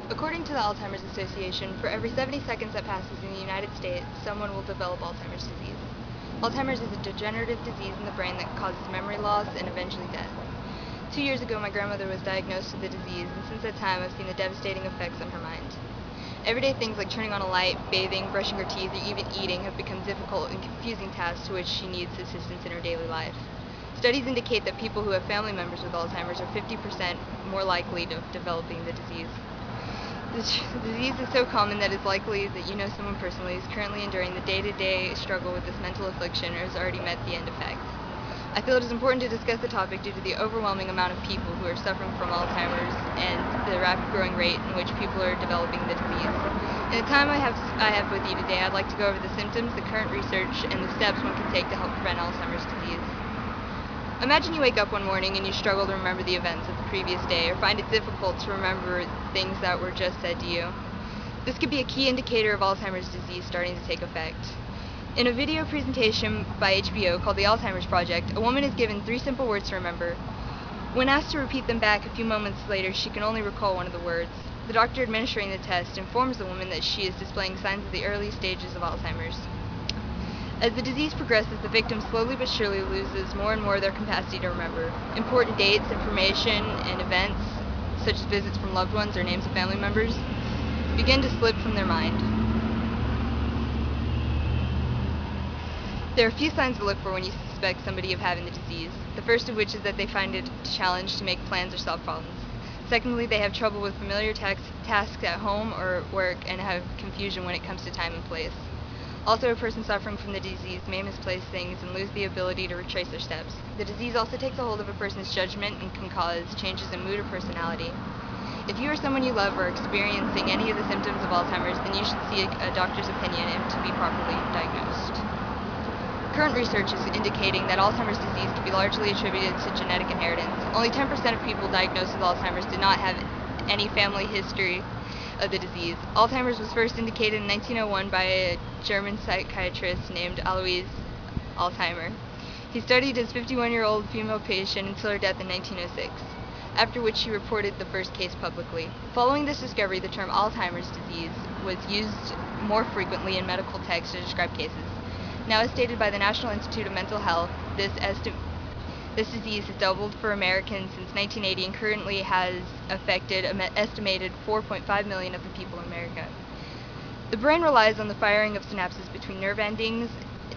According to the Alzheimer's Association, for every 70 seconds that passes in the United States, someone will develop Alzheimer's disease. Alzheimer's is a degenerative disease in the brain that causes memory loss and eventually death. 2 years ago, my grandmother was diagnosed with the disease, and since that time, I've seen the devastating effects on her mind. Everyday things like turning on a light, bathing, brushing her teeth, or even eating have become difficult and confusing tasks to which she needs assistance in her daily life. Studies indicate that people who have family members with Alzheimer's are 50% more likely to developing the disease. The disease is so common that it's likely that you know someone personally who is currently enduring the day-to-day struggle with this mental affliction or has already met the end effect. I feel it is important to discuss the topic due to the overwhelming amount of people who are suffering from Alzheimer's and the rapid growing rate in which people are developing the disease. In the time I have with you today, I'd like to go over the symptoms, the current research, and the steps one can take to help prevent Alzheimer's disease. Imagine you wake up one morning and you struggle to remember the events of the previous day or find it difficult to remember things that were just said to you. This could be a key indicator of Alzheimer's disease starting to take effect. In a video presentation by HBO called The Alzheimer's Project, a woman is given 3 simple words to remember. When asked to repeat them back a few moments later, she can only recall one of the words. The doctor administering the test informs the woman that she is displaying signs of the early stages of Alzheimer's. As the disease progresses, the victim slowly but surely loses more and more of their capacity to remember. Important dates, information, and events, such as visits from loved ones or names of family members, begin to slip from their mind. There are a few signs to look for when you suspect somebody of having the disease. The first of which is that they find it a challenge to make plans or solve problems. Secondly, they have trouble with familiar tasks at home or at work and have confusion when it comes to time and place. Also, a person suffering from the disease may misplace things and lose the ability to retrace their steps. The disease also takes a hold of a person's judgment and can cause changes in mood or personality. If you or someone you love are experiencing any of the symptoms of Alzheimer's, then you should seek a doctor's opinion and to be properly diagnosed. Current research is indicating that Alzheimer's disease can be largely attributed to genetic inheritance. Only 10% of people diagnosed with Alzheimer's did not have any family history of the disease. Alzheimer's was first indicated in 1901 by a German psychiatrist named Alois Alzheimer. He studied his 51-year-old female patient until her death in 1906, after which he reported the first case publicly. Following this discovery, the term Alzheimer's disease was used more frequently in medical texts to describe cases. Now, as stated by the National Institute of Mental Health, this disease has doubled for Americans since 1980 and currently has affected an estimated 4.5 million of the people in America. The brain relies on the firing of synapses between nerve endings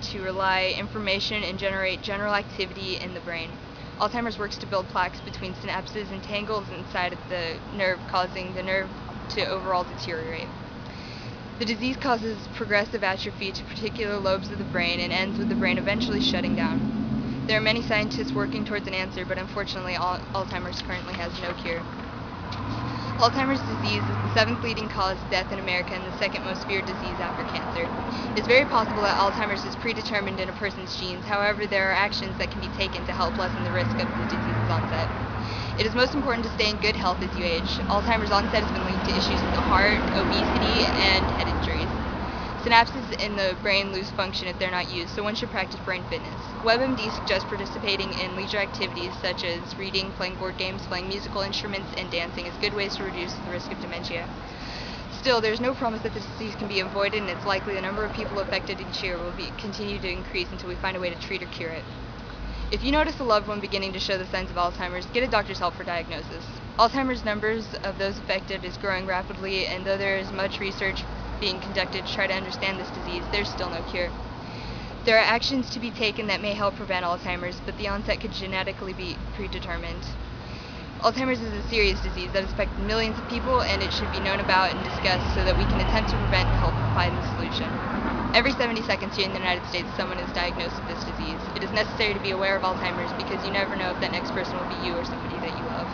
to relay information and generate general activity in the brain. Alzheimer's works to build plaques between synapses and tangles inside of the nerve, causing the nerve to overall deteriorate. The disease causes progressive atrophy to particular lobes of the brain and ends with the brain eventually shutting down. There are many scientists working towards an answer, but unfortunately Alzheimer's currently has no cure. Alzheimer's disease is the 7th leading cause of death in America and the 2nd most feared disease after cancer. It is very possible that Alzheimer's is predetermined in a person's genes. However, there are actions that can be taken to help lessen the risk of the disease's onset. It is most important to stay in good health as you age. Alzheimer's onset has been linked to issues with the heart, obesity, and head injuries. Synapses in the brain lose function if they're not used, so one should practice brain fitness. WebMD suggests participating in leisure activities such as reading, playing board games, playing musical instruments, and dancing as good ways to reduce the risk of dementia. Still, there's no promise that the disease can be avoided, and it's likely the number of people affected each year will continue to increase until we find a way to treat or cure it. If you notice a loved one beginning to show the signs of Alzheimer's, get a doctor's help for diagnosis. Alzheimer's numbers of those affected is growing rapidly, and though there is much research being conducted to try to understand this disease, there's still no cure. There are actions to be taken that may help prevent Alzheimer's, but the onset could genetically be predetermined. Alzheimer's is a serious disease that has affected millions of people, and it should be known about and discussed so that we can attempt to prevent and help find the solution. Every 70 seconds here in the United States, someone is diagnosed with this disease. It is necessary to be aware of Alzheimer's because you never know if that next person will be you or somebody that you love.